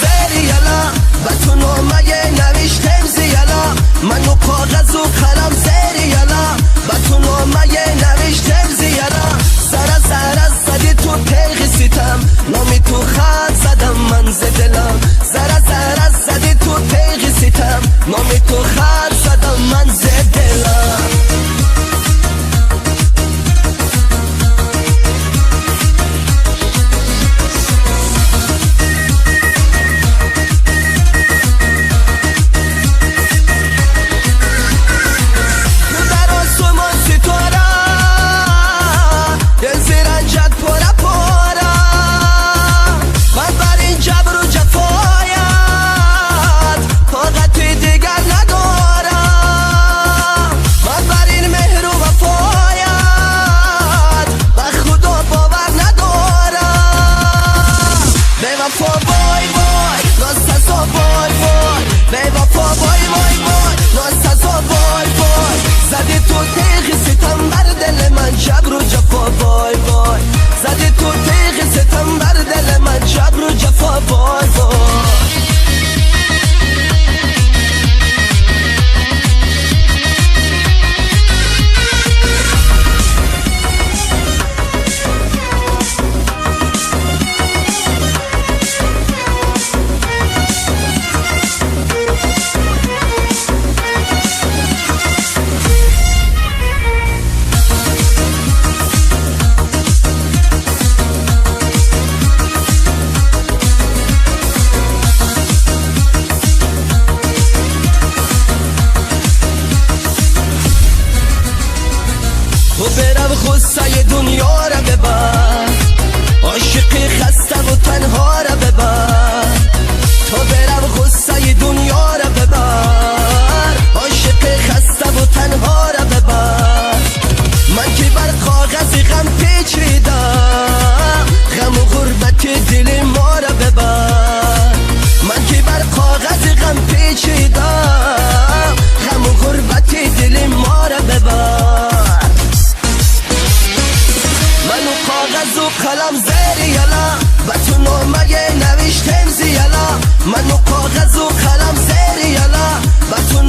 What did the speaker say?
زری یلا و تو نامه نوشتم زیلا منو کاغذ و قلم زری یلا و تو نامه نوشتم زیلا سر زدی تو تیغ ستم نامی تو خط زدم من زدلم سر زدی تو تیغ ستم نامی تو خط زدم من زدلم زدی تو تیغ ستم بر دل من جبر و جفا وای وای زدی تو تیغ ستم بر دل من جبر و جفا وای وای تو برم غصه دنیا را ببر عاشقی خسته و تنها را ببر تو برم غصه دنیا را ببر عاشقی خسته و تنها را ببر من که بر کاغذ غم پیچیدم غم و غربت دل ما را ببر من که بر کاغذ غم پیچیدم غم و غربت دل ما را ببر منو کاغذ و قلم زری یلا و تو نامه نوشتم زیلا منو کاغذ و قلم زری یلا و تو